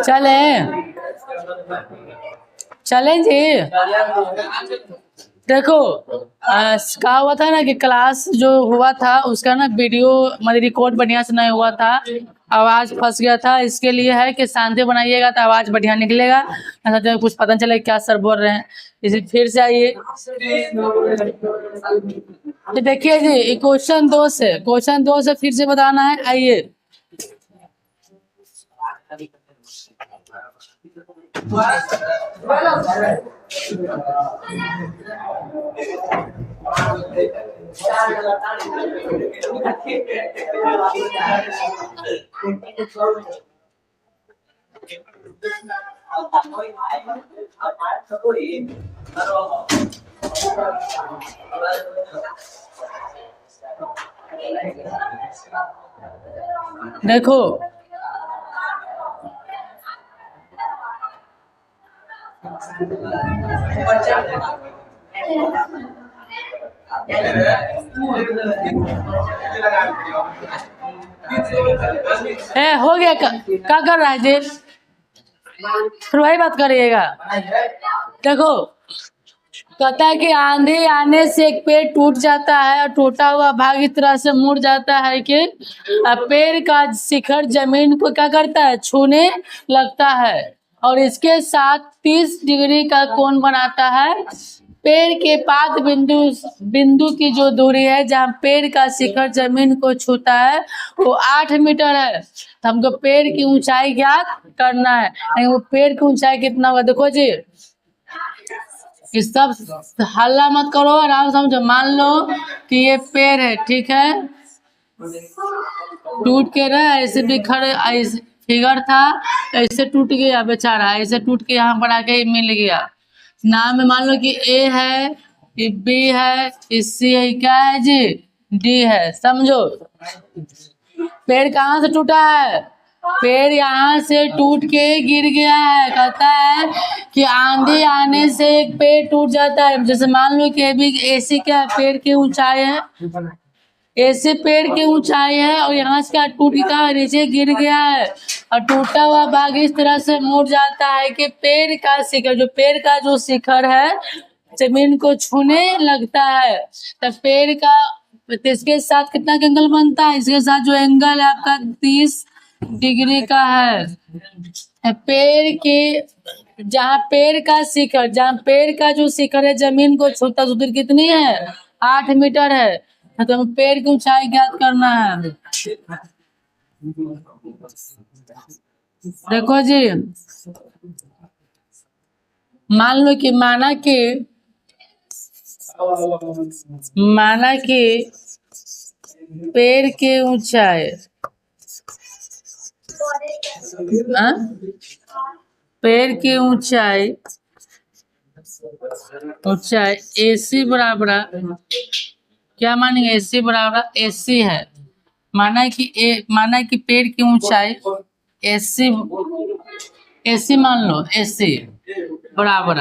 चले चले जी। देखो कहा हुआ था ना कि क्लास जो हुआ था उसका ना वीडियो मतलब रिकॉर्ड बढ़िया से नहीं हुआ था, आवाज फंस गया था। इसके लिए है कि शांति बनाइएगा तो आवाज बढ़िया निकलेगा, ऐसा तो कुछ पता नहीं चले क्या सर बोल रहे हैं। इसे फिर से आइए तो देखिए जी, क्वेश्चन 2 से फिर से बताना है। आइए देखो हो गया क्या कर रहा है जी, फिर वही बात करिएगा। देखो कहता है कि आंधी आने से एक पेड़ टूट जाता है और टूटा हुआ भाग इस तरह से मुड़ जाता है कि पेड़ का शिखर जमीन को क्या करता है, छूने लगता है और इसके साथ 30 डिग्री का कोण बनाता है। पेड़ के पाद बिंदु की जो दूरी है जहाँ पेड़ का शिखर जमीन को छूता है वो 8 मीटर है। तो हमको पेड़ की ऊंचाई ज्ञात करना है। वो पेड़ की ऊंचाई कितना होगा, देखो जी इस सब हल्ला मत करो, आराम समझो। मान लो कि ये पेड़ है, ठीक है, टूट के रहा ऐसे भी खड़े फिगर था, ऐसे टूट गया बेचारा, ऐसे टूट के यहाँ पर आके मिल गया। नाम में मान लो कि ए है, ये बी है, सी है, क्या है जी, डी है। समझो पेड़ कहाँ से टूटा है, पेड़ यहाँ से टूट के गिर गया है। कहता है कि आंधी आने से एक पेड़ टूट जाता है। जैसे मान लो कि अभी ऐसी क्या पेड़ की ऊंचाई है, ऐसे पेड़ की ऊंचाई है और यहाँ से क्या टूट का नीचे गिर गया है और टूटा हुआ भाग इस तरह से मुड़ जाता है कि पेड़ का शिखर, जो पेड़ का जो शिखर है जमीन को छूने लगता है। तो पेड़ का इसके साथ कितना एंगल बनता है, इसके साथ जो एंगल है आपका 30 डिग्री का है। पेड़ के जहाँ पेड़ का शिखर, जहाँ पेड़ का जो शिखर है जमीन को छूता दूरी कितनी है, 8 मीटर है। तो हमें पेड़ की ऊंचाई ज्ञात करना है। देखो जी मान लो कि माना कि पेड़ की ऊंचाई पेड़ की ऊंचाई AC बराबर क्या मानेंगे, AC बराबर AC है। माना कि पेड़ की ऊंचाई AC मान लो, AC बराबर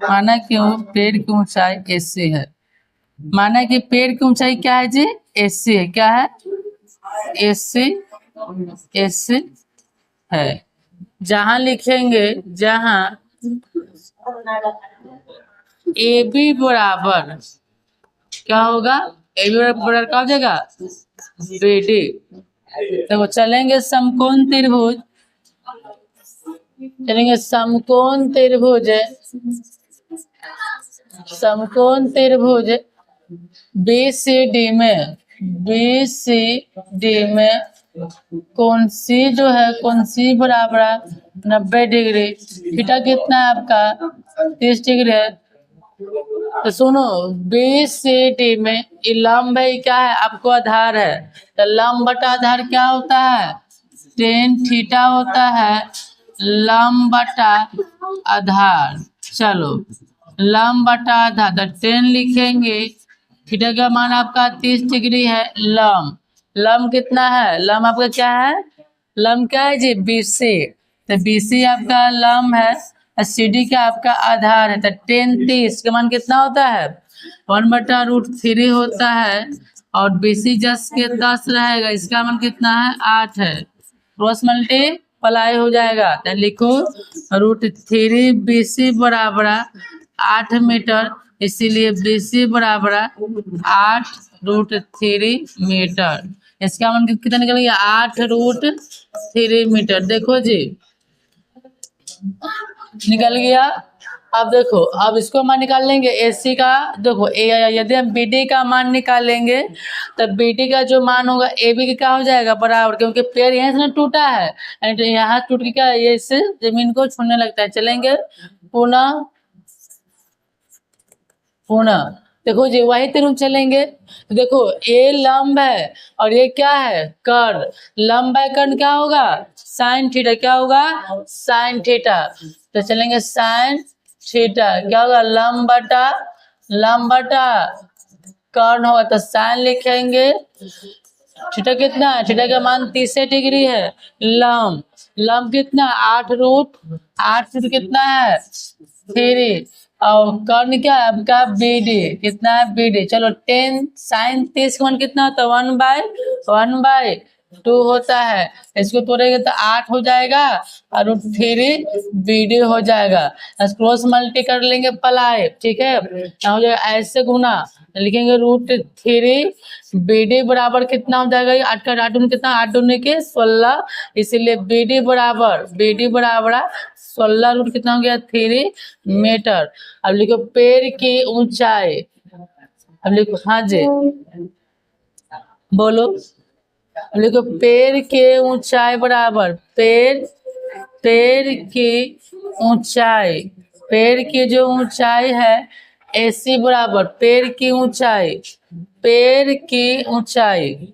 माना कि पेड़ की ऊंचाई AC है। माना कि पेड़ की ऊंचाई क्या है जी, AC है। क्या है, AC है। जहां लिखेंगे, जहां AB बराबर क्या होगा, AB बराबर क्या हो जाएगा, BD। देखो चलेंगे समकोण त्रिभुज, समकोण त्रिभुज BCD में कौन सी जो है, कौन सी बराबर 90 डिग्री, थीटा कितना है आपका 30 डिग्री है। तो सुनो BCD में लंब है, क्या है आपको आधार है, तो लंब बटा आधार क्या होता है, tan थीटा होता है, लंब बटा आधार। चलो लंब बटा आधार, तो tan लिखेंगे, थीटा का मान आपका 30 डिग्री है। लंब कितना है, लंब आपका क्या है, लंब क्या है जी, BC। तो BC आपका लंब है CD क्या आपका आधार है, तो 10 30 का मान कितना होता है 1/√3 होता है, और BC जस के 10 रहेगा, इसका मान कितना है 8 है, क्रॉस मल्टीप्लाई हो जाएगा, तो लिखो √3 BC बराबर 8 मीटर, इसीलिए BC बराबर 8√3 मीटर। इसका मान कितना निकल गया 8√3 मीटर। देखो जी निकल गया। अब देखो, अब इसको मान निकाल लेंगे AC का। देखो यदि हम BD का मान निकालेंगे तो BD का जो मान होगा AB का क्या हो जाएगा बराबर, क्योंकि पेड़ यहाँ से ना टूटा है, तो यहाँ टूट के क्या ये इस जमीन को छूने लगता है। चलेंगे पुनः पुनः, देखो जी वही तीनों चलेंगे, तो देखो ये लंब है और ये क्या है कर्ण, लंब बाय कर्ण क्या होगा साइन थीटा, क्या होगा साइन थीटा। तो चलेंगे साइन थीटा क्या होगा लंब बटा कर्ण होगा, तो साइन लिखेंगे। थीटा कितना है, थीटा का मान 30 डिग्री है। लंब कितना 8√8 कितना है 3, और कर्ण क्या है आपका BD, कितना है BD। चलो 10 साइन 30 का मान कितना होता है 1/2 होता है, इसको तोड़ेंगे तो 8 हो जाएगा और √3 BD हो जाएगा। क्रॉस मल्टी कर लेंगे पलाए, ठीक है, हो जाएगा ऐसे गुना, लिखेंगे √3 BD बराबर कितना हो जाएगा 8 का 8 कितना 8 दूनी के 16, इसीलिए BD बराबर 16 रूट कितना हो गया 3 मीटर। अब लिखो पेड़ की ऊंचाई, अब लिखो हाँ जी बोलो, अब लिखो पेड़ के ऊंचाई बराबर पेड़ की ऊंचाई, पेड़ की जो ऊंचाई है AC बराबर पेड़ की ऊंचाई पेड़ की ऊंचाई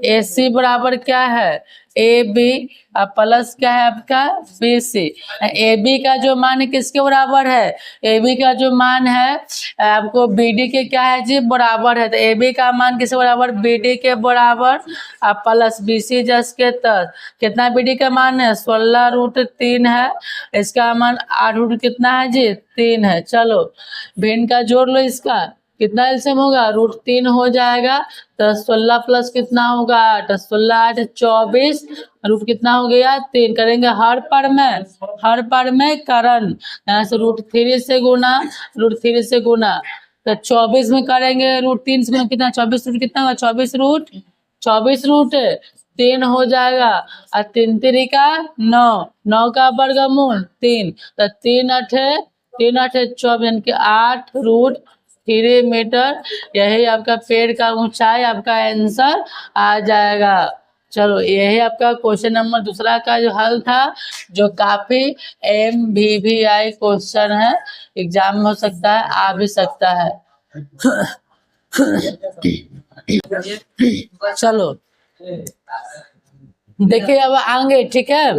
AC बराबर क्या है AB प्लस क्या है आपका BC। AB का जो मान किसके बराबर है, AB का जो मान है आपको BD के क्या है जी बराबर है, तो AB का मान किसके बराबर BD के बराबर प्लस BC जस के तक कितना BD का मान है 16√3 है, इसका मान 8 कितना है जी 3 है। चलो भिन्न का जोड़ लो, इसका कितना एलसीएम होगा √3 हो जाएगा, तो 16 प्लस कितना होगा 8, 16 8 24, रूट कितना हो गया 3, करेंगे हर पर में करण, यहाँ से √3 से गुना, तो 24 में करेंगे √3 में कितना 24 रूट कितना होगा 24 रूट 3 हो जाएगा, और 3 3 का 9 का वर्गमूल 3, तो 3 8 24 यानी कि 8√3 मीटर। यही आपका पेड़ का ऊंचाई आपका आंसर आ जाएगा। चलो यही आपका क्वेश्चन नंबर दूसरा का जो हल था, जो काफी MVVI क्वेश्चन है, एग्जाम में हो सकता है आ भी सकता है। चलो देखिए अब आएंगे, ठीक है,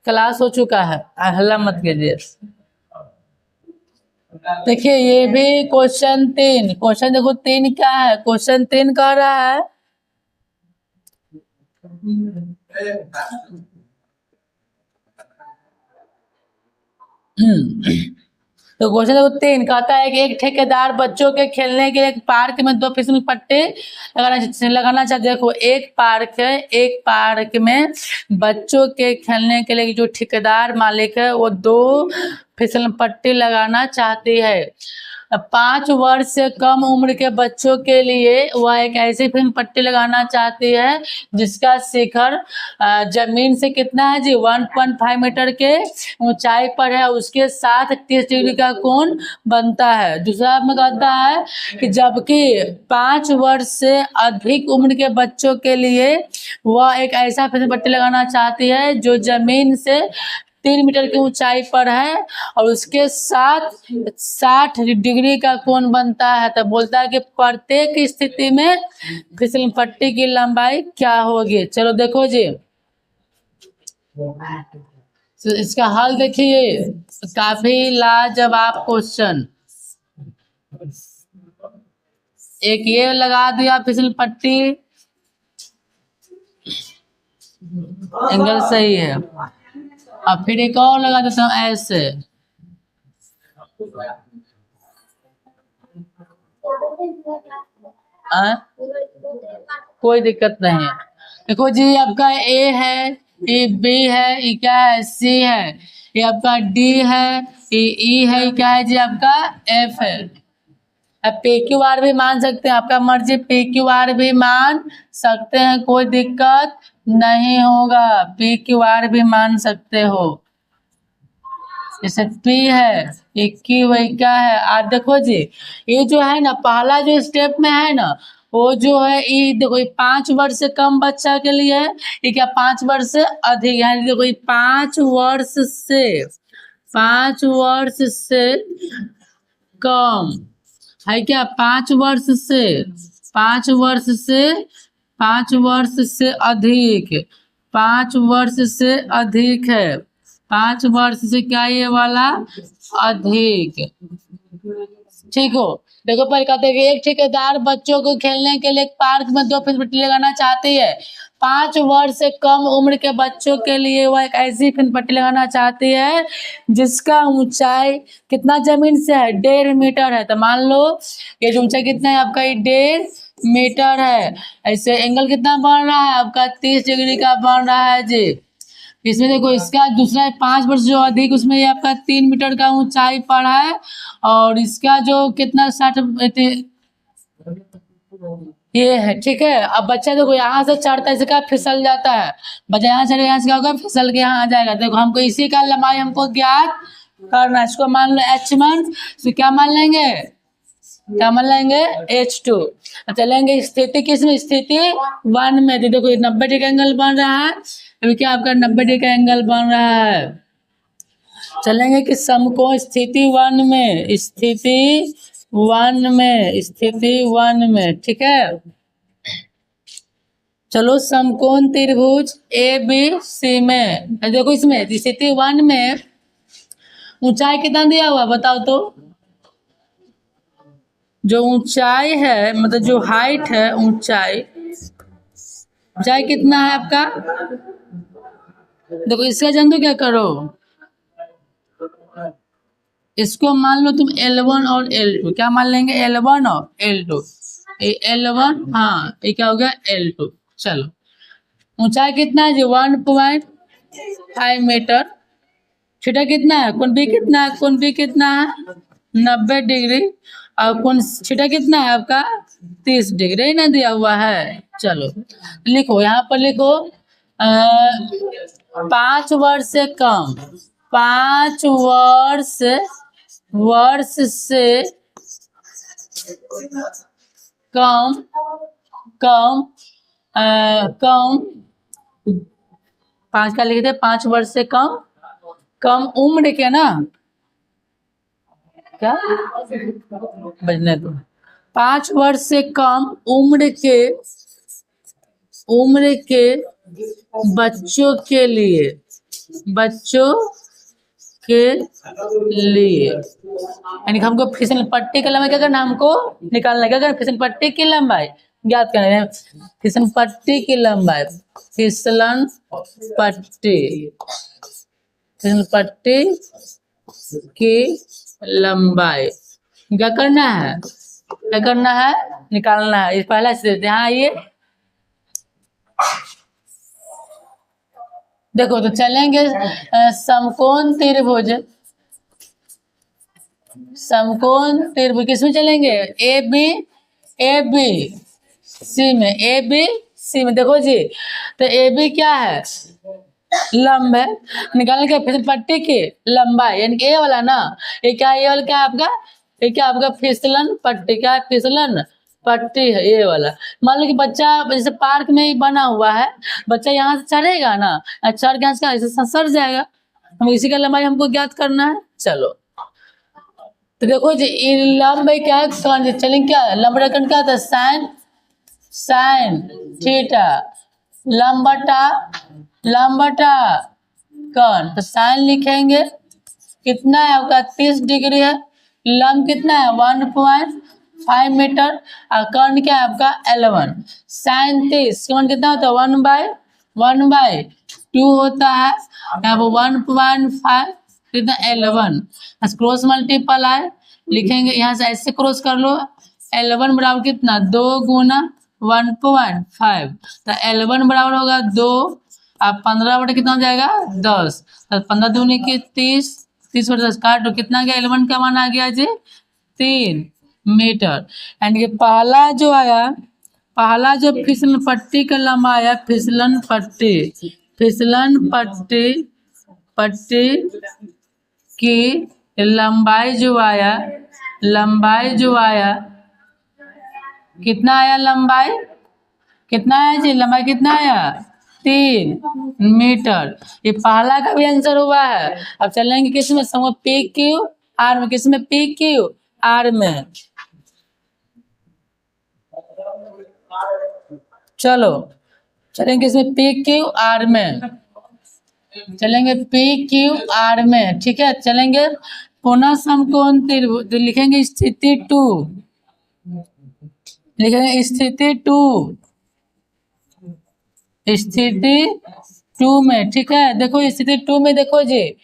क्लास हो चुका है, हल्ला मत कीजिए। देखिए ये भी क्वेश्चन 3, क्वेश्चन देखो 3 क्या है, क्वेश्चन 3 कह रहा है तो क्वेश्चन देखो 3 कहता है कि एक ठेकेदार बच्चों के खेलने के लिए एक पार्क में 2 फिसल पट्टे लगाना चाहते। देखो एक पार्क में बच्चों के खेलने के लिए जो ठेकेदार मालिक है वो 2 फिसल पट्टी लगाना चाहती है। 5 वर्ष से कम उम्र के बच्चों के लिए वह एक ऐसी फिसल पट्टी लगाना चाहती है जिसका शिखर जमीन से कितना है जी 1.5 मीटर के ऊंचाई पर है, उसके साथ 30 डिग्री का कोण बनता है। दूसरा में कहता है कि जबकि 5 वर्ष से अधिक उम्र के बच्चों के लिए वह एक ऐसा फिसल पट्टी लगाना चाहती है जो जमीन से 3 मीटर की ऊंचाई पर है और उसके साथ 60 डिग्री का कोण बनता है। तो बोलता है कि प्रत्येक स्थिति में फिसल पट्टी की लंबाई क्या होगी। चलो देखो जी, तो इसका हल देखिए, काफी लाजवाब क्वेश्चन। एक ये लगा दिया फिसल पट्टी, एंगल सही है। अब फिर एक और लगा देता हूँ ऐसे, कोई दिक्कत नहीं है। देखो जी, आपका ए है, ये बी है, ये क्या है, सी है, ये आपका डी है, ये ई है, ये क्या है जी आपका एफ है। अब पी क्यू आर भी मान सकते हैं, आपका मर्जी पी क्यू आर भी मान सकते हैं, कोई दिक्कत नहीं होगा, पी क्यू आर भी मान सकते हो। जैसे पी है, ये क्यू है, क्या है आर। देखो जी, ये जो है ना पहला जो स्टेप में है ना, वो जो है ये देखो, ये 5 वर्ष से कम बच्चा के लिए है, ये क्या 5 वर्ष से अधिक है। देखो ये 5 वर्ष से, 5 वर्ष से कम है, क्या 5 वर्ष से, 5 वर्ष से, 5 वर्ष से अधिक, 5 वर्ष से अधिक है, 5 वर्ष से क्या ये वाला अधिक। ठीक हो। देखो पहले कहते हैं कि एक ठेकेदार बच्चों को खेलने के लिए एक पार्क में 2 फिसलपट्टी लगाना चाहती है। 5 वर्ष से कम उम्र के बच्चों के लिए वह एक ऐसी फिसलपट्टी लगाना चाहती है जिसका ऊंचाई कितना जमीन से है, 1.5 मीटर है। तो मान लो ये जो ऊंचाई कितना है आपका, ये 1.5 मीटर है। ऐसे एंगल कितना बन रहा है आपका, 30 डिग्री का बन रहा है जी। इसमें देखो इसका दूसरा 5 वर्ष जो अधिक, उसमें ये आपका 3 मीटर का ऊंचाई पड़ा है, और इसका जो कितना 60 ये है। ठीक है। अब बच्चा देखो यहाँ से चढ़ता है, इसका फिसल जाता है, बच्चा यहाँ चढ़े, यहाँ से क्या होगा, फिसल के यहाँ आ जाएगा। देखो हमको इसी का लंबाई हमको ज्ञात करना है। इसको मान लो h1, तो क्या मान लेंगे, क्या मान लेंगे h2। चलेंगे स्थिति किसमें, स्थिति 1 में। तो देखो 90 डिग्री एंगल बन रहा है, अभी क्या आपका 90 डिग्री का एंगल बन रहा है। चलेंगे कि समकोण स्थिति 1 में, स्थिति 1 में, स्थिति 1 में। ठीक है। चलो समकोण त्रिभुज ए बी सी में, देखो इसमें स्थिति 1 में ऊंचाई कितना दिया हुआ बताओ तो। जो ऊंचाई है, मतलब जो हाइट है, ऊंचाई, ऊंचाई कितना है आपका। देखो इसका जान दो, क्या करो, इसको मान लो तुम L1 और L2, क्या मान लेंगे, L1 और L2। L1, हाँ ये क्या हो गया L2। चलो ऊंचाई कितना है जी, 1.5 मीटर। थीटा कितना है, कोण बी कितना है, कोण बी कितना है 90 डिग्री, और कोण थीटा कितना है आपका 30 डिग्री ना दिया हुआ है। चलो लिखो, यहाँ पर लिखो 5 वर्ष से कम, 5 वर्ष से कम, कम 5 का लिखते, 5 वर्ष से कम, कम उम्र के ना, क्या बजने दो, 5 वर्ष से कम उम्र के बच्चों के लिए, बच्चों के लिए, यानी कि हमको फिसल पट्टी की लंबाई क्या करना, हमको निकालना, क्या करना, फिसल पट्टी की लंबाई ज्ञात करना है। फिसल पट्टी की लंबाई, फिसलन पट्टी, फिसल पट्टी की लंबाई क्या करना है, क्या करना है, निकालना है। इस पहला से देते हैं। हाँ ये देखो, तो चलेंगे समकोण त्रिभुज, समकोण त्रिभुज किसमें चलेंगे, ए बी सी में, ए बी सी में। देखो जी, तो ए बी क्या है, लंब है, निकालने के फिसल पट्टी की लंबाई, यानी कि ए वाला ना, ये क्या है, ये वाला क्या है आपका, ये क्या आपका फिसलन पट्टी, क्या है फिसलन पट्टी है ये वाला। मान लो कि बच्चा जैसे पार्क में ही बना हुआ है, बच्चा यहाँ से चढ़ेगा ना, चढ़ के ऐसे सर जाएगा, हम इसी का लंबाई हमको ज्ञात करना है। चलो तो देखो जी, लंबाई क्या है, चलेंगे क्या लंब रकम क्या था, साइन थीटा, लंबटा कर्ण, तो साइन लिखेंगे, कितना है आपका 30 डिग्री है, लंब कितना है 1.5 मीटर, और कर्ण क्या है आपका L1। साइन 30 कर्ण कितना होता है 1/2, 1/2 होता है। अब 1.5 कितना 11 क्रॉस मल्टीप्लाई लिखेंगे, यहाँ से ऐसे क्रॉस कर लो। 11 बराबर कितना 2 गुना 1.5 तो 11 बराबर होगा 2। अब 15 बटे कितना हो जाएगा 10 तो 15 दूनी की 30, 30 बटे 10 काटो कितना गया 11 का मान आ गया जी 3 मीटर। एंड ये पहला जो आया, पहला जो फिसलन पट्टी का लंबा आया, फिसलन पट्टी की लंबाई जो आया कितना आया, लंबाई कितना आया जी, लंबाई कितना आया 3 मीटर। ये पहला का भी आंसर हुआ है। अब चलेंगे किसमें, समूह पी क्यू आर में। किसमें, पी क्यू आर में। चलो चलेंगे इसमें पी क्यू आर में, चलेंगे पी क्यू आर में, ठीक है। चलेंगे पुनः समकोण त्रिभुज लिखेंगे, स्थिति 2 लिखेंगे, स्थिति 2 में, ठीक है। देखो स्थिति 2 में देखो जी,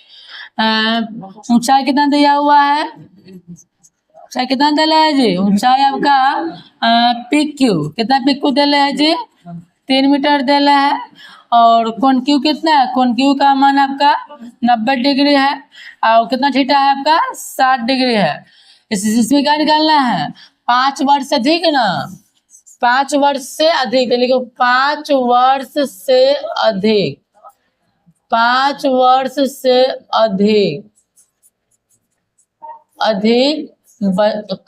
ऊंचाई कितना दिया हुआ है, ऊंचाई कितना दिया है जी, ऊंचाई आपका पी क्यू कितना, पी क्यू दिया है जी 3 मीटर दिया है। और कोण क्यू कितना है, कोण क्यू का मान आपका 90 डिग्री है। और कितना थीटा है आपका 60 डिग्री है। इसमें क्या निकालना है, 5 वर्ष से अधिक ना, 5 वर्ष से अधिक लिखो, 5 वर्ष से अधिक, 5 वर्ष से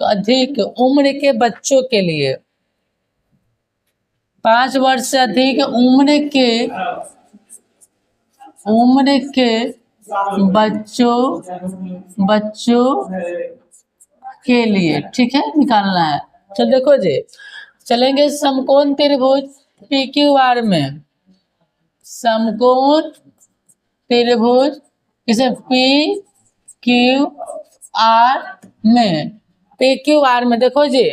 अधिक उम्र के बच्चों के लिए, 5 वर्ष से अधिक उम्र के बच्चों के लिए, ठीक है, निकालना है। चल देखो जी, चलेंगे समकोण त्रिभुज पी क्यू आर में, समकोण त्रिभुज इसे पी क्यू आर में, पी क्यू आर में देखो जी,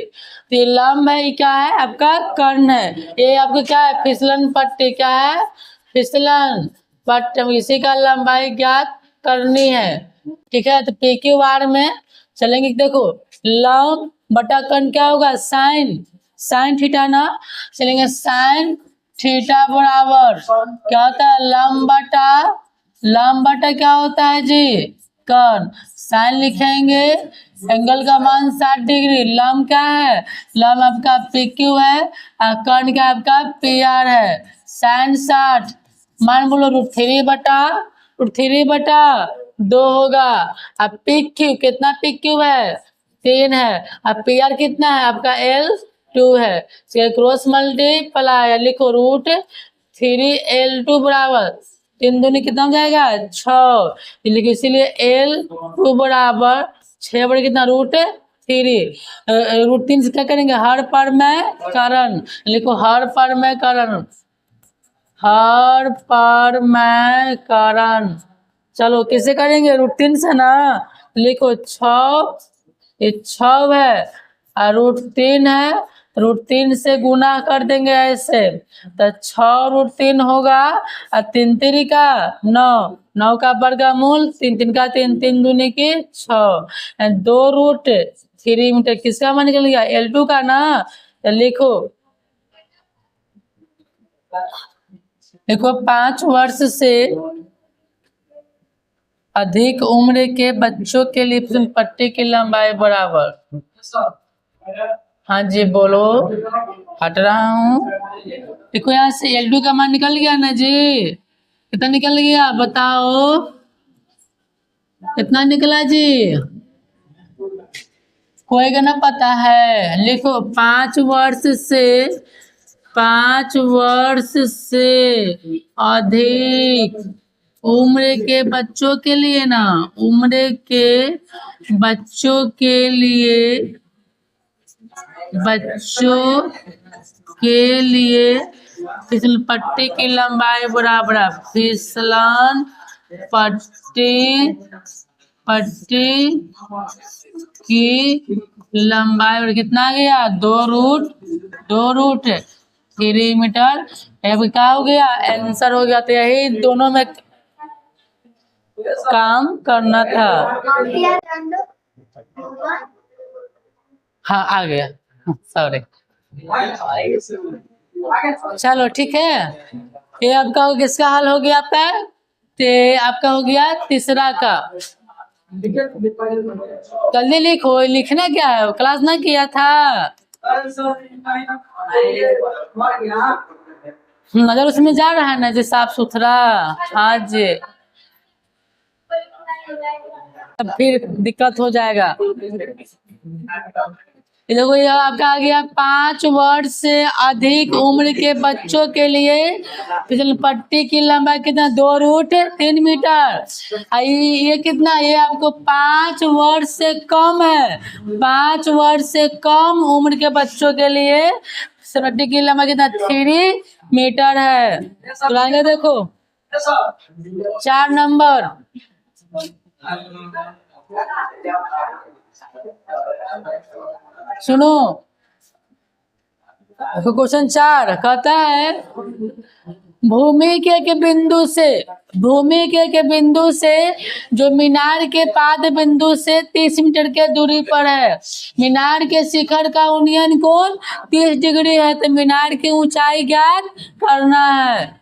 तो लंब है, क्या है आपका कर्ण है, ये आपका क्या है फिसलन पट्टी, क्या है फिसलन पट्टी, इसी का लंबाई ज्ञात करनी है, ठीक है। तो पी क्यू आर में चलेंगे, देखो लंब बटा कर्ण क्या होगा साइन थीटा ना, चलेंगे साइन थीटा बराबर क्या होता है लंब बटा क्या होता है जी कर्ण, साइन लिखेंगे, एंगल का मान 60 डिग्री, लंब क्या है, लंब आपका पी क्यू है और कर्ण क्या आपका पी आर है। साइन 60 मान बोलो √3 बटा 2 होगा। अब पी क्यू कितना, पी क्यू है 3 है, अब पी आर कितना है आपका L2 है, क्रॉस मल्टीप्लाई लिखो √3 L2 बराबर 3 दूनी कितना हो जाएगा 6, इसीलिए L2 बराबर 6 बड़े कितना √3 से क्या करेंगे, हर पर में करण लिखो, हर पर में करण। चलो किसे करेंगे, √3 से ना, लिखो 6, ये 6 है और √3 है, √3 से गुना कर देंगे ऐसे, तो 6 √3 होगा और 3 3 का 9 का वर्गमूल 3 3 का 3 3 दूनी की 6, 2√3 मीटर किसका मान निकल गया L2 का ना, तो लिखो 5 वर्ष से अधिक उम्र के बच्चों के लिए फिसलन पट्टी की लंबाई बराबर, हाँ जी बोलो, हट रहा हूँ। देखो यहाँ से L2 का मान निकल गया ना जी, कितना निकल गया बताओ, कितना निकला जी, कोई का ना पता है, लिखो 5 वर्ष से अधिक उम्र के बच्चों के लिए ना, उम्र के बच्चों के लिए फिसलन पट्टी की लंबाई बराबर, फिसलन पट्टी की लंबाई कितना गया 2 √3 3 मीटर। अब क्या हो गया, आंसर हो गया। तो यही दोनों में काम करना था। हाँ आ गया, सॉरी। चलो ठीक है, ये आपका किसका हल हो गया आपका? ते आपका हो गया तीसरा का। जल्दी लिखो, लिखना क्या है, क्लास ना किया था। नजर उसमें जा रहा है ना जी, साफ सुथरा। हाँ जी, तब फिर दिक्कत हो जाएगा। देखो यह आपका आ गया 5 वर्ष से अधिक उम्र के बच्चों के लिए फिसल पट्टी की लंबाई कितना, 2√3 मीटर। ये कितना, ये आपको 5 वर्ष से कम है। 5 वर्ष से कम उम्र के बच्चों के लिए फिसल पट्टी की लंबाई कितना, 3 मीटर है। तो आगे देखो 4 नंबर। सुनो, क्वेश्चन 4 कहता है भूमि के बिंदु से जो मीनार के पाद बिंदु से 30 मीटर के दूरी पर है, मीनार के शिखर का उन्नयन कोण 30 डिग्री है, तो मीनार की ऊंचाई ज्ञात करना है।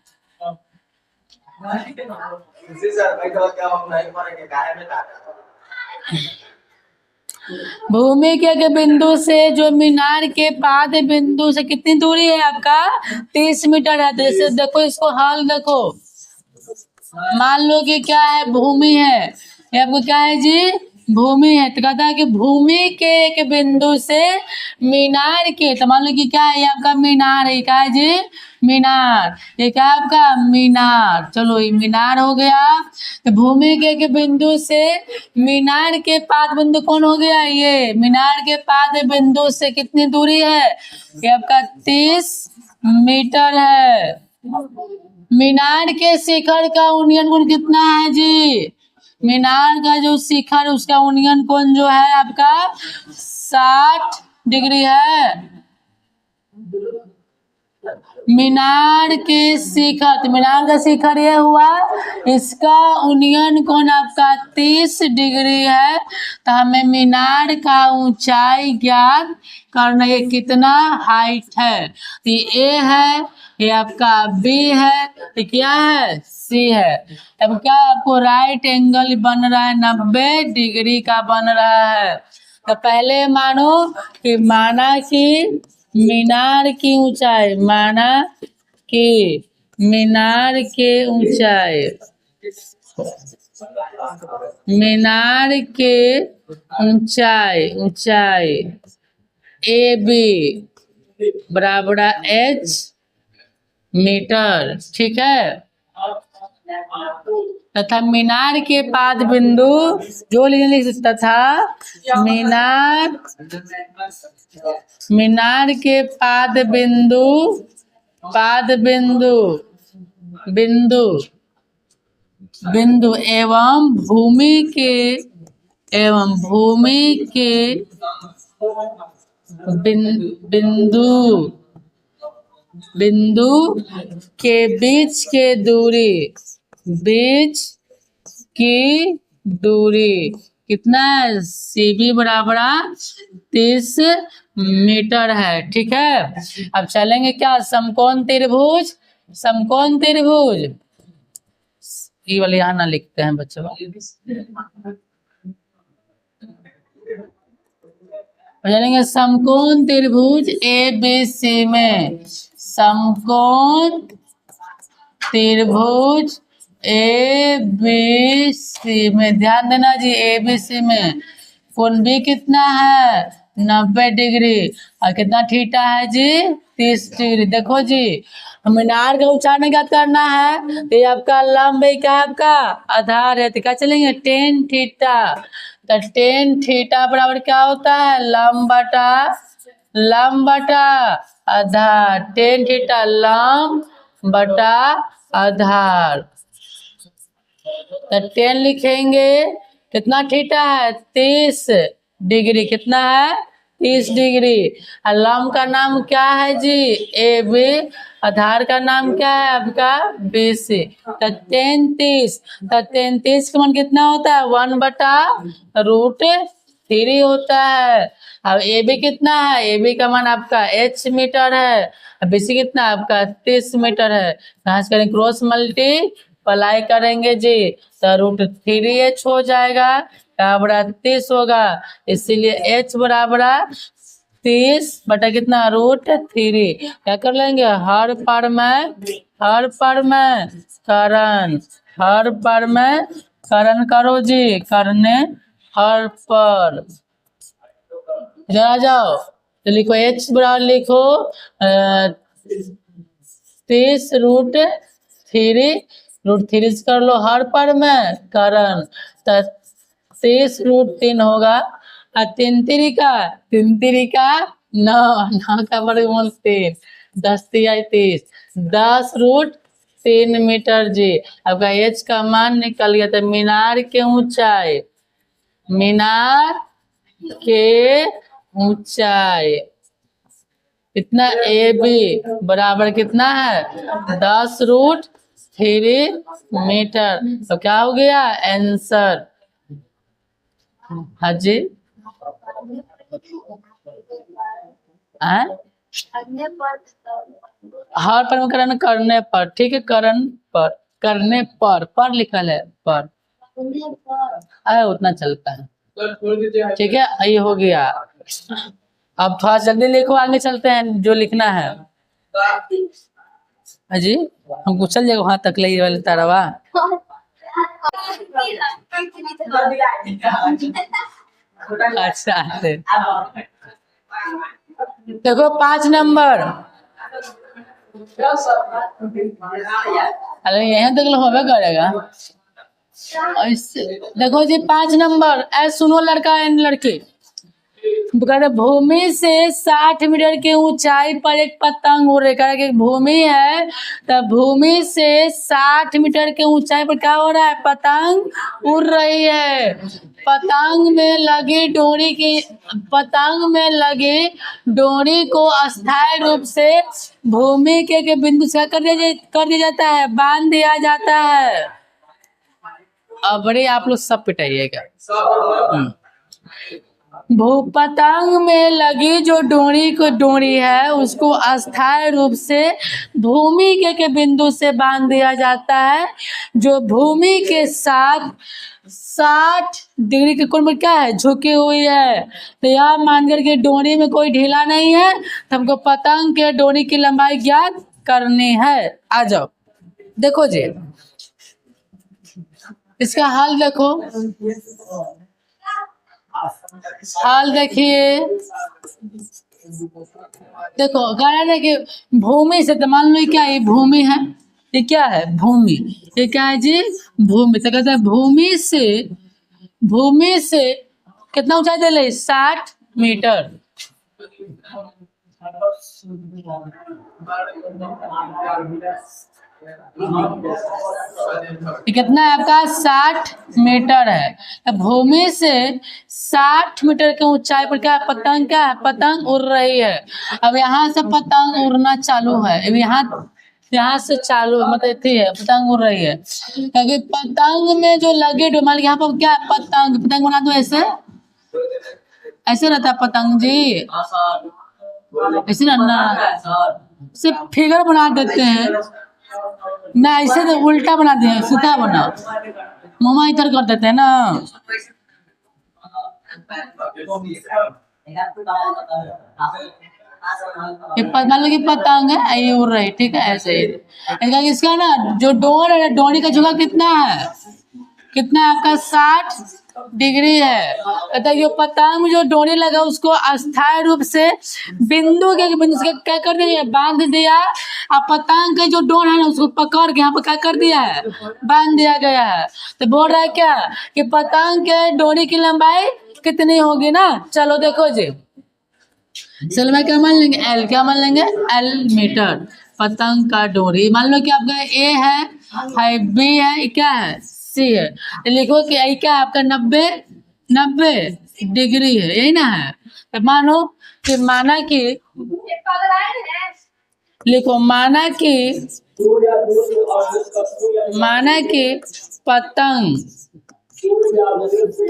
भूमि के बिंदु से जो मीनार के पाद बिंदु से कितनी दूरी है आपका, 30 मीटर है। जैसे देखो इसको हल देखो, मान लो कि क्या है, भूमि है, ये आपको क्या है जी, भूमि है। तो कहता है कि भूमि के एक बिंदु से मीनार के, तो मान लो कि क्या है, ये आपका मीनार है, क्या है जी, मीनार। ये क्या है आपका, मीनार। चलो ये मीनार हो गया। तो भूमि के एक बिंदु से मीनार के पाद बिंदु कौन हो गया, ये मीनार के पाद बिंदु से कितनी दूरी है, ये आपका 30 मीटर है। मीनार के शिखर का उन्नयन कोण कितना है जी, मीनार का जो शिखर उसका उन्नयन कोण जो है आपका 60 डिग्री है। मीनार के शिखर, तो मीनार का शिखर ये हुआ, इसका उन्नयन कोण आपका 30 डिग्री है। तो हमें मीनार का ऊंचाई ज्ञात करना, ये कितना हाइट है। तो ये है, ये आपका बी है, तो क्या है, सी है। अब क्या आपको राइट एंगल बन रहा है, 90 डिग्री का बन रहा है। तो पहले मानो कि माना कि मीनार की ऊंचाई, माना कि मीनार के ऊंचाई, मीनार के ऊंचाई ए बी बराबर H मीटर, ठीक है। तथा मीनार के पाद बिंदु जो लिख सकता था, मीनार के पाद बिंदु एवं भूमि के बिंदु के बीच की दूरी कितना है, CB बराबर 30 मीटर है, ठीक है। अब चलेंगे क्या, समकोण त्रिभुज। ये वाले यहाँ ना लिखते हैं बच्चों, चलेंगे समकोण त्रिभुज ABC में। समकोण त्रिभुज ABC में ध्यान देना जी, ABC में कोण भी कितना है, 90 डिग्री, और कितना थीटा है जी, 30 डिग्री। देखो जी, मीनार का ऊंचाई क्या करना है, तो ये आपका लंब क्या है, आपका आधार है, तो क्या चलेंगे, tan थीटा। तो tan थीटा बराबर क्या होता है, लंब बटा आधार, tan थीटा लंब बटा आधार। तो tan लिखेंगे, कितना थीटा है, 30 डिग्री, कितना है, 30 डिग्री। लंब का नाम क्या है जी? A B. आधार का नाम क्या है आपका? B C. तो 33, तो 33 का मान कितना होता है? 1/√3 होता है। अब ए बी कितना है? ए बी का मान आपका h मीटर है। अब बी सी कितना आपका? 30 मीटर है। कहाँ से करेंगे? क्रॉस मल्टीप्लाई करेंगे जी, तो √3h हो जाएगा, का बराबर 30 होगा, इसीलिए h बराबर 30 कितना? √3। क्या कर लेंगे? हर पर में करण, हर पर में करण करो जी, करने हर पर जरा जाओ, तो लिखो h बराबर लिखो 30√3 से कर लो हर पर में करण, तो 30√3 होगा। और 3 का 9 का वर्गमूल 3, 10×3 10√3 मीटर जी। आपका h का मान निकल गया। तो मीनार के ऊंचाई कितना? ए बी बराबर कितना है? 10√3 मीटर। तो क्या हो गया आंसर? हाँ जी, हर पर में करण करने पर, ठीक है, करण पर, करने पर लिखल है, पर उतना चलता है, ठीक है। ये हो गया। अब थोड़ा जल्दी लिखो, आगे चलते हैं जो लिखना है। अजी हमको चल जाएगा वहां तक ले वाले तारावा। अच्छा देखो 5 नंबर, अरे यहाँ तक होगा करेगा। देखो जी 5 नंबर, सुनो लड़का एंड लड़की, कहते भूमि से 60 मीटर की ऊंचाई पर एक पतंग उड़ रही है। भूमि है तो भूमि से 60 मीटर के ऊंचाई पर क्या हो रहा है? पतंग उड़ रही है। पतंग में लगी डोरी को अस्थायी रूप से भूमि के बिंदु से कर दिया जाता है, बांध दिया जाता है। अब बड़े आप लोग सब पिटाइएगा। पतंग में लगी जो डोरी है उसको अस्थायी रूप से भूमि के बिंदु से बांध दिया जाता है, जो भूमि के साथ 60 डिग्री के कोण में क्या है? झुकी हुई है। तो यह मानकर के डोरी में कोई ढीला नहीं है, तो हमको पतंग के डोरी की लंबाई ज्ञात करनी है। आ जाओ देखो जी, इसका हल देखो, हाल देखिए। देखो कह रहे कि भूमि से, तो मान लो क्या ये भूमि है, ये क्या है? भूमि। ये क्या है जी? भूमि। तो कहते हैं भूमि से कितना ऊंचाई दे ले? 60 मीटर। कितना है आपका? 60 मीटर है। तो भूमि से 60 मीटर की ऊंचाई पर क्या पतंग, क्या है? पतंग उड़ रही है। अब यहाँ से पतंग उड़ना चालू है, अब यहाँ से चालू है, मतलब इतनी है, पतंग उड़ रही है। क्योंकि पतंग में जो लगे मान यहाँ पर क्या है? पतंग बना दो, ऐसे रहता है पतंग जी, ऐसे ना सिर्फ फिगर बना देते हैं ना, ऐसे तो उल्टा बना दिया, सीधा बना, मामा इधर कर देते हैं ना। मान लो कि पतंग है, ये उड़ रही, ठीक है, ऐसे ही। इसका ना जो डोर है, डोरी का झुका कितना है? कितना है आपका? 60 डिग्री है। कहता है पतंग में जो डोरी लगा उसको अस्थायी रूप से बिंदु से क्या कर दिया? बांध दिया। अब पतंग के जो डोर है ना उसको पकड़ के यहाँ पर क्या कर दिया है? बांध दिया गया है। तो बोल रहा है क्या कि पतंग के डोरी की लंबाई कितनी होगी ना? चलो देखो जी, चलो मैं क्या मान लेंगे? एल। क्या मान लेंगे? L metre. पतंग का डोरी मान लो कि आपका ए है, बी है, क्या है? सी है। तो लिखो कि आई क्या है आपका? 90 डिग्री है, यही ना है। मानो कि लिखो माना कि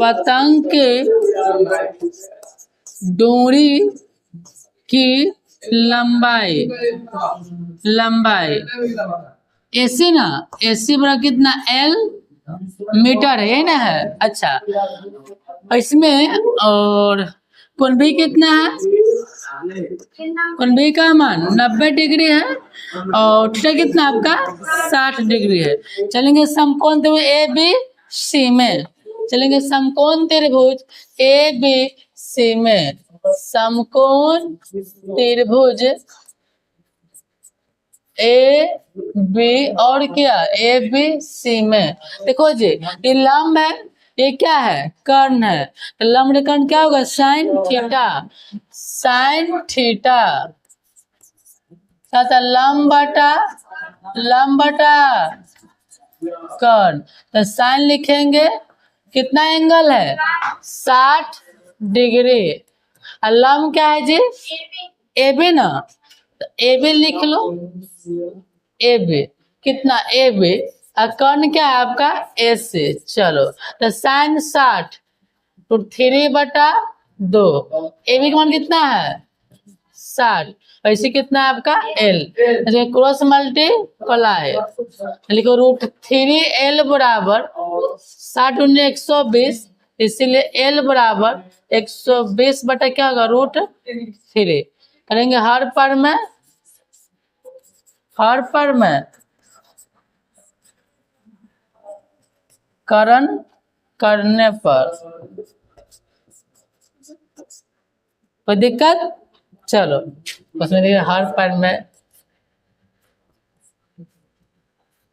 पतंग के डोरी की लंबाई एसी ना, एसी बड़ा कितना एल मीटर है ना है। अच्छा इसमें और कुंभी कितना है, कुंभी का मान 90 डिग्री है और थीटा कितना आपका 60 डिग्री है। चलेंगे समकोण त्रिभुज ए बी सी में, चलेंगे समकोण त्रिभुज ए बी सी में, समकोण त्रिभुज ए बी और क्या ए बी सी में। देखो जी ये लंब है, ये क्या है कर्ण है, तो लंब कर्ण क्या होगा साइन थीटा, साइन थीटा लंब बटा कर्ण, तो साइन लिखेंगे कितना एंगल है 60 डिग्री, और लंब क्या है जी ए बी ना, तो ए बी लिख लो, ए बी कितना ए बी, और कर्ण क्या है आपका ए से। चलो तो साइन 60 तो 3/2, ए बी का मान कितना है 60, ऐसे कितना है आपका एल, क्रॉस मल्टीप्लाई लिखो √3l बराबर 60 × 120, इसीलिए एल बराबर 120 बटा क्या होगा √3 करेंगे हर पर में करण करने पर कोई दिक्कत। चलो उसमें देखिए हर पर में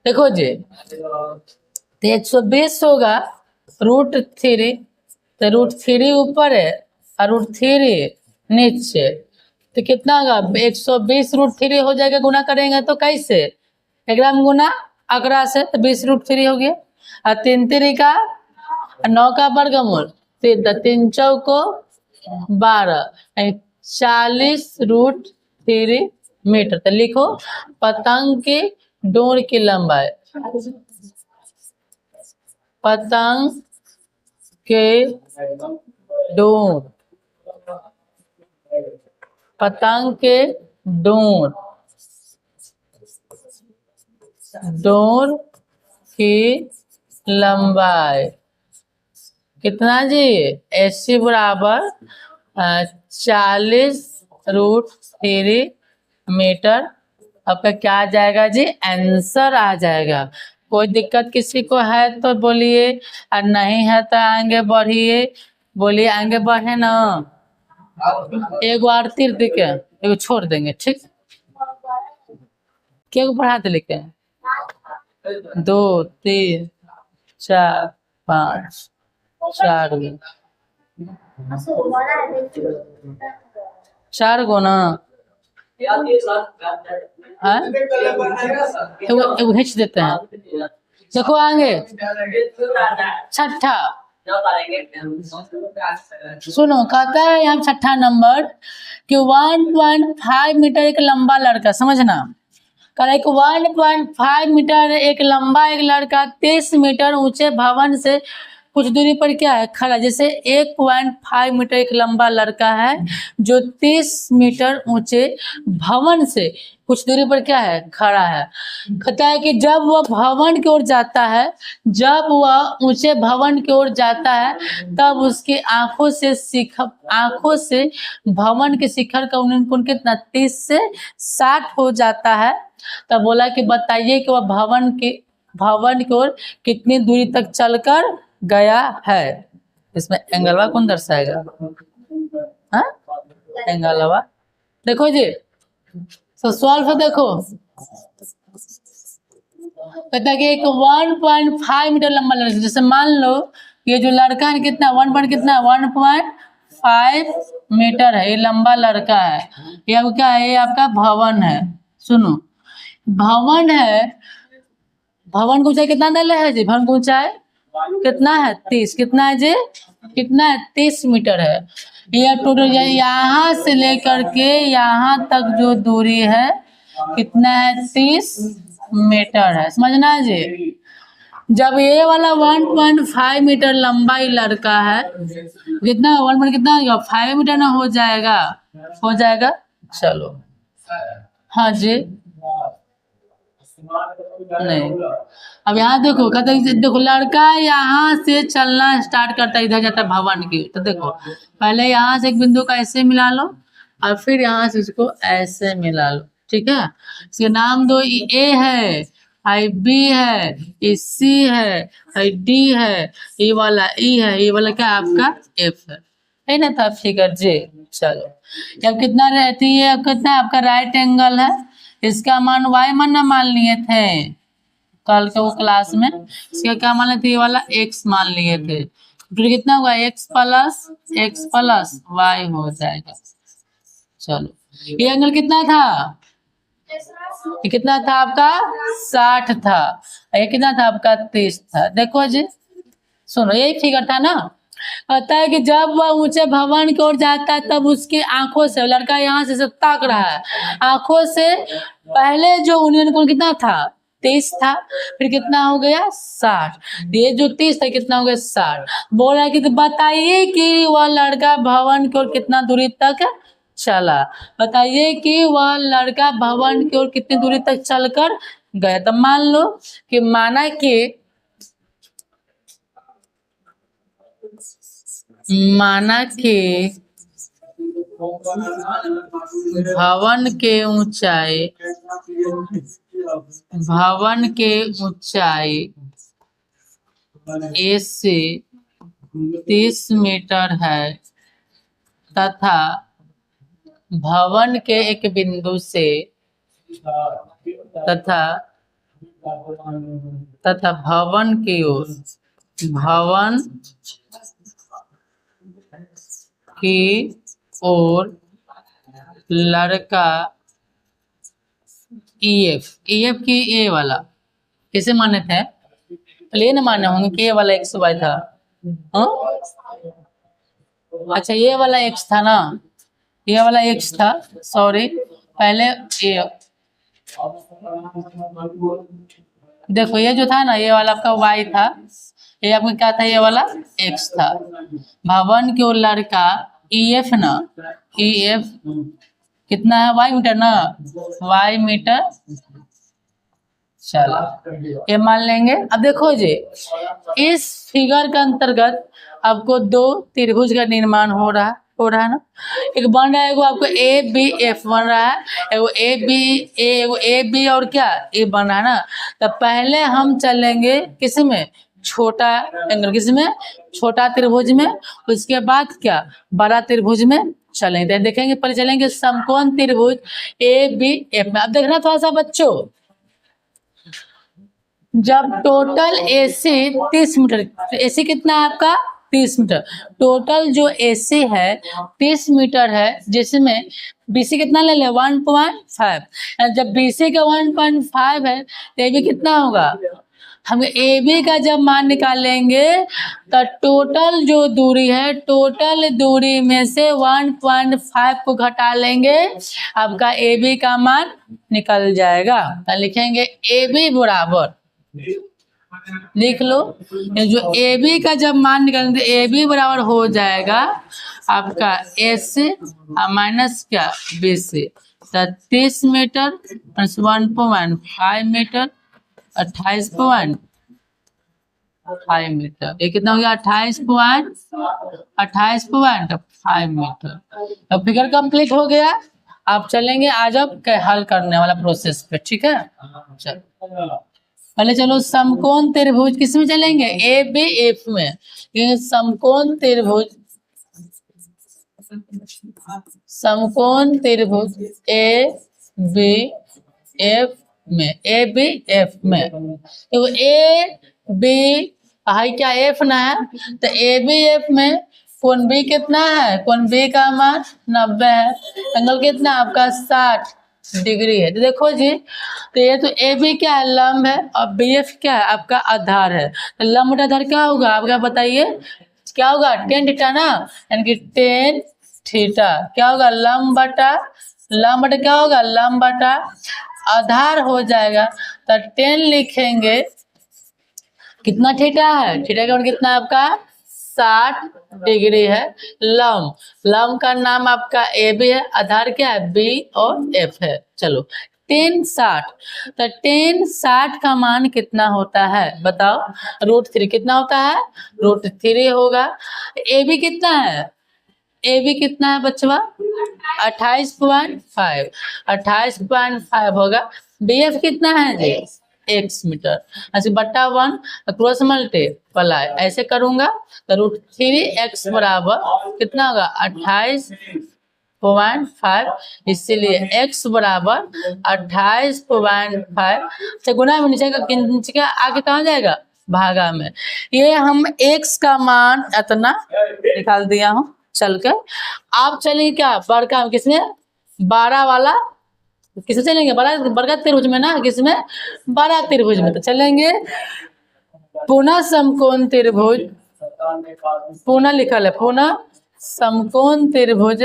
देखो जी तो 120 होगा √3, तो √3 ऊपर है और √3 नीचे, तो कितना होगा 120 √3 हो जाएगा, गुना करेंगे तो कैसे ग्राम गुना 11 से, तो 20 √3 हो गया, और 3 3 का 9 का वर्गमूल 3 चौको 12 40 √3 मीटर। तो लिखो पतंग की डोर की लंबाई, पतंग के डोर, पतंग के डोर की लंबाई कितना जी एसी बराबर 40 √3 मीटर। आपका क्या आ जाएगा जी आंसर आ जाएगा। कोई दिक्कत किसी को है तो बोलिए, और नहीं है तो आगे बढ़िए, बोलिए आगे बढ़े ना। एगो आरती देखे एगो छोड़ देंगे ठीक, क्या पढ़ाते लिखे 2 3 4 5 4 गो ना एगो खींच देते हैं। देखो आगे छठा सुनो, कहता है यहाँ छठा नंबर कि 1.5 मीटर एक लंबा लड़का, समझना कह रहा है कि 1.5 मीटर एक लंबा एक लड़का 30 मीटर ऊंचे भवन से कुछ दूरी पर क्या है खड़ा। जैसे 1.5 मीटर एक लंबा लड़का है जो 30 मीटर ऊंचे भवन से कुछ दूरी पर क्या है खड़ा है। कहता है कि जब वह भवन की ओर जाता है, जब वह ऊंचे भवन की ओर जाता है तब उसकी आंखों से भवन के शिखर का उन्नयन कितना 30 से 60 हो जाता है। तब बोला कि बताइए कि वह भवन की ओर कितनी दूरी तक चलकर गया है। इसमें एंगलवा कौन दर्शाएगा, हाँ एंगलवा। देखो जी तो सॉल्व देखो, कहता है कि एक 1.5 मीटर लंबा लड़का, जैसे मान लो ये जो लड़का है कितना 1.5 मीटर है, ये लंबा लड़का है, ये क्या है ये आपका भवन है। सुनो भवन है, भवन को ऊंचाई कितना डाले है जी, भवन को ऊंचाई कितना है 30, कितना है जी कितना है 30 मीटर है। ये टोटल यहाँ से लेकर के यहाँ तक जो दूरी है कितना है, 30 मीटर है। समझना जी। जब ये वाला 1.5 मीटर लंबा ही लड़का है, कितना 1 कितना होगा, 5 मीटर ना हो जाएगा, हो जाएगा। चलो हाँ जी, नहीं अब यहाँ देखो, कहते हैं देखो लड़का यहाँ से चलना स्टार्ट करता है, इधर जाता है भवन की। तो देखो पहले यहाँ से एक बिंदु का ऐसे मिला लो और फिर यहाँ से इसको ऐसे मिला लो, ठीक है। इसके नाम दो, ए है, आई बी है, ये सी है, आई डी है, ये वाला ई है, ये वाला क्या आपका एफ है ना। था फिगर जे। चलो अब कितना रहती है, अब कितना आपका राइट एंगल है, इसका मान वाई मान लिए थे कल के वो क्लास में। इसका क्या मान लिए थे, ये वाला एक्स मान लिए थे। फिर कितना होगा, एक्स प्लस वाई हो जाएगा। चलो ये एंगल कितना था, ये कितना था आपका 60 था, ये कितना था आपका 30 था। देखो जी सुनो, यही फिगर था ना। कहता है कि जब वह ऊंचे भवन की ओर जाता है तब उसकी आंखों से, लड़का यहाँ से ताक रहा है, आंखों से पहले जो यूनियन कोण कितना था, 30 था, फिर कितना हो गया 60, ये जो 30 था कितना हो गया 60। बोल रहा है कि तो बताइए कि वह लड़का भवन की ओर कितना दूरी तक चला, बताइए कि वह लड़का भवन की ओर कितनी दूरी तक चलकर गया। तो मान लो कि माना कि भवन के ऊंचाई ए से 30 मीटर है तथा भवन के एक बिंदु से तथा भवन की ओर लड़का EF की ए वाला कैसे माने थे, ये ना माने होंगे कि ये वाला एक्स वाई था। हाँ अच्छा ये वाला एक्स था ना, ये वाला एक्स था, सॉरी पहले ये देखो, ये जो था ना ये वाला आपका वाई था, ये आपका क्या था, ये वाला एक्स था। भवन की ओर लड़का EF ना, EF कितना है, वाई मीटर ना, वाई मीटर। चलो ये मान लेंगे। अब देखो जी इस फिगर के अंतर्गत आपको दो त्रिभुज का निर्माण हो रहा है ना। एक बन रहा है, एगो आपको ABF बन रहा है, एगो AB और क्या ए बन रहा है ना। तो पहले हम चलेंगे किसमें, छोटा एंगल, किसमें, छोटा त्रिभुज में, उसके बाद क्या बड़ा त्रिभुज में चलेंगे। देखेंगे पहले चलेंगे समकोण त्रिभुज ABF में। अब देखना थोड़ा सा बच्चों, जब टोटल AC 30 मीटर, AC कितना है आपका 30 मीटर, टोटल जो AC है 30 मीटर है, जिसमें BC कितना ले ले 1.5, जब BC का 1.5 है तो AB कितना होगा, हम AB का जब मान निकालेंगे तो टोटल जो दूरी है, टोटल दूरी में से 1.5 को घटा लेंगे, आपका AB का मान निकल जाएगा। तो लिखेंगे AB बराबर, लिख लो, जो AB का जब मान निकालेंगे AB बराबर हो जाएगा आपका AC माइनस क्या BC, 30 metre plus 1.5 metre 28.5 metre, ये कितना हो गया 28.5 मीटर। अब फिगर कंप्लीट हो गया। आप चलेंगे आज अब हल करने वाला प्रोसेस पे, ठीक है। चलो पहले चलो समकोण त्रिभुज किस में चलेंगे, ABF में। ये समकोण त्रिभुज ABF में तो AB हाई क्या F ना है, तो ABF में कोण B कितना है, कोण B का मान 90 है, एंगल कितना आपका 60 डिग्री है। तो देखो जी, तो ये तो AB क्या है, लंब है, और BF क्या है आपका आधार है। तो लंब आधार क्या होगा आपका बताइए, क्या होगा 10 थीटा ना, यानी कि 10 थीटा क्या होगा लंब बटा क्या होगा लंब बटा आधार हो जाएगा। तो 10 लिखेंगे, कितना थीटा है, थीटा का कितना है आपका 60 डिग्री है। लंब का नाम आपका ए बी है, आधार क्या है बी और एफ है। चलो 10 60, तो 10 60 का मान कितना होता है बताओ, √3 कितना होता है √3 होगा। ए बी कितना है, ए बी कितना है बच्चवा 28.5, 28.5 होगा। बी एफ कितना है जी x मीटर, अच्छा बट्टा 1 क्रॉस मल्टीप्लाई ऐसे करूंगा तो √3x बराबर कितना होगा 28.5, इसीलिए x बराबर 28.5 से गुना में नीचे का आगे कहाँ जाएगा भागा में। ये हम x का मान इतना निकाल दिया हूँ चल के। आप चलेंगे क्या बड़का किसमें 12 वाला किसे चलेंगे बड़ा त्रिभुज में ना, किसमें बड़ा त्रिभुज में। तो चलेंगे पुनः समकोण त्रिभुज, पुनः लिखल है पुनः समकोण त्रिभुज,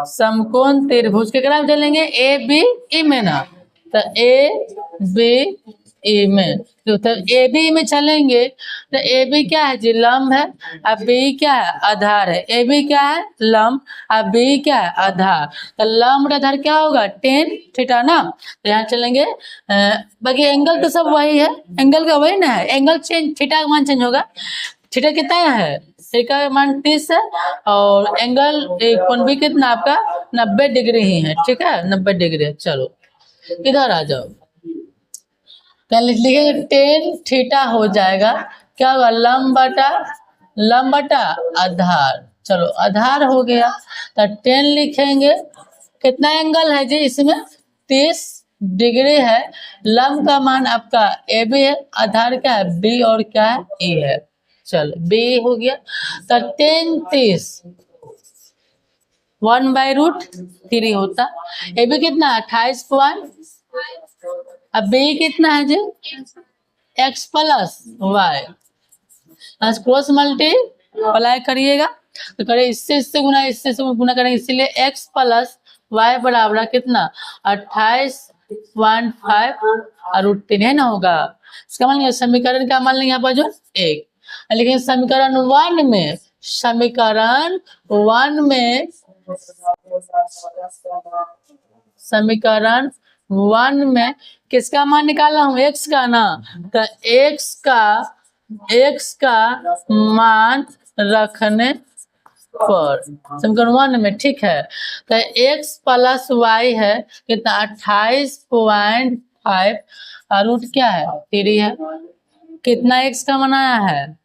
समकोण त्रिभुज के ग्राफ चलेंगे ए बी ई में ना, तो ए बी ई में, तो ए बी में चलेंगे तो ए बी क्या है जी लंब है, अब बी क्या है आधार है। ए बी क्या है लंब, अब बी क्या है आधार, तो लंब आधार क्या होगा 10 थीटा ना। तो यहाँ चलेंगे बाकी एंगल तो सब वही है, एंगल का वही ना है, एंगल चेंज थीटा का मान चेंज होगा। थीटा कितना है थीटा का मान 30 है और एंगल कोण भी कितना आपका 90 डिग्री ही है, ठीक है 90 डिग्री है। चलो इधर आ जाओ, पहले लिखेंगे 10 थीटा हो जाएगा क्या होगा लंब बटा आधार। चलो आधार हो गया तो 10 लिखेंगे, कितना एंगल है जी इसमें 30 डिग्री है। लंब का मान आपका ए बी है, आधार क्या है बी और क्या है ए है। चलो बी हो गया तो 10 30 1/√3 होता। ए बी कितना 28. अब बी कितना है जी x plus y, cross multiply करिएगा तो करे इससे गुना इससे गुना करेंगे, इसीलिए x प्लस वाई बराबर कितना 28.5 और √3 है ना होगा। इसका मान लिया समीकरण का मान लेंगे यहाँ पर जो 1, लेकिन समीकरण 1 में समीकरण 1 में किसका मान निकाला हूँ x का ना, तो x का मान रखने पर समीकरण 1 में ठीक है। तो x प्लस वाई है कितना 28.5 और रूट क्या है 3 है। कितना x का बनाया है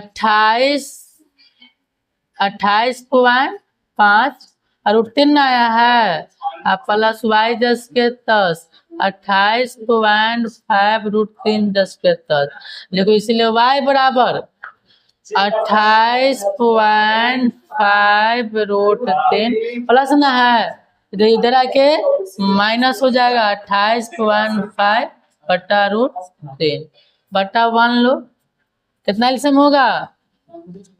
28.5 और √3 आया है प्लस वाई 10 के 10 28.5 √3 10 के 10 देखो, इसीलिए y बराबर 28.5 √3 प्लस ना है इधर आके माइनस हो जाएगा 28.5 बटा √3 बटा 1 लो कितना एल्सियम होगा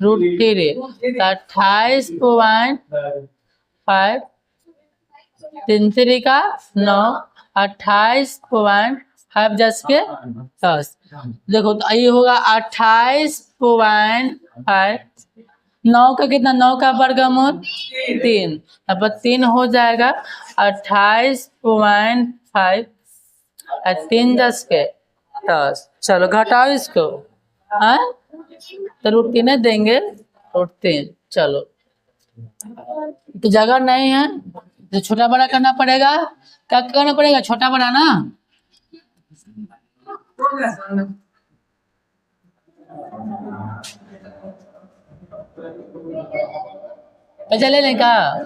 √3 28.5 3 3 का 9 28.5 10 के 10 देखो तो ये होगा 28.5 9 का कितना 9 का वर्गमूल 3 अब 3 हो जाएगा 28.5 3 10 के 10। चलो घटाओ इसको हाँ तो √3 देंगे √3। चलो तो जगह नहीं है तो छोटा बड़ा करना पड़ेगा, क्या करना पड़ेगा छोटा बड़ा ना। पैसा ले लें का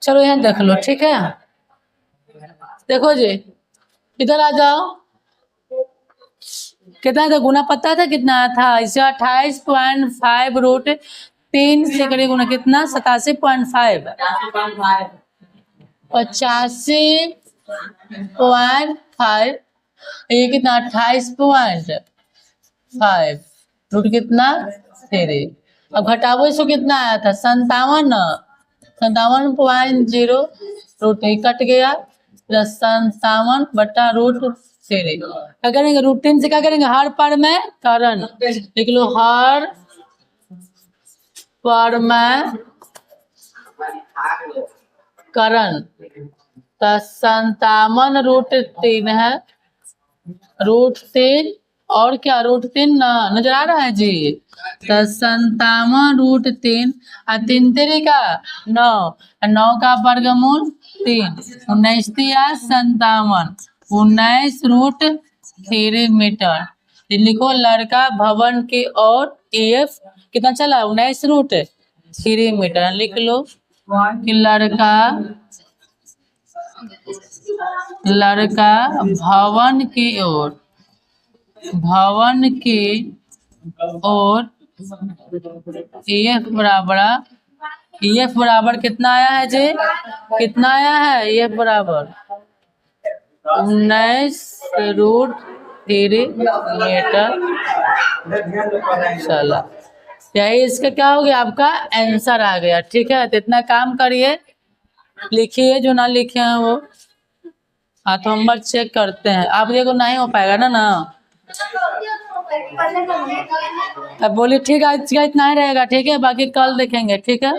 चलो यहाँ देख लो ठीक है। देखो जी इधर आ जाओ, कितना था गुना पता था कितना था इसे 28.5 √3 से करें गुना कितना 87.5 85.5, ये कितना 28.5, रूट कितना 3। अब घटाओ इसको, कितना आया था 57, 57.0, रूट कट गया, प्लस 57/√3। क्या करेंगे, √3 से क्या करेंगे, हर पर में करण लिख लो, हर पर में करण। तो 57√3 है, √3 और क्या, √3 ना नजर आ रहा है जी। तो 57√3 और 3 3 का 9, 9 का वर्गमूल 3, 19 या 57, 19√3 मीटर। लिखो लड़का भवन की ओर EF कितना चला, 19√3 मीटर। लिख लो कि लड़का भवन की ओर EF बराबर कितना आया है जी, कितना आया है, EF बराबर 19√3 मीटर। चला, यही इसका क्या हो गया, आपका आंसर आ गया। ठीक है, तो इतना काम करिए, लिखिए जो ना लिखे हैं वो। हाँ, तो होमवर्क चेक करते हैं। आप देखो नहीं हो पाएगा ना। अब बोलिए ठीक है, आज का इतना ही रहेगा। ठीक है, बाकी कल देखेंगे। ठीक है।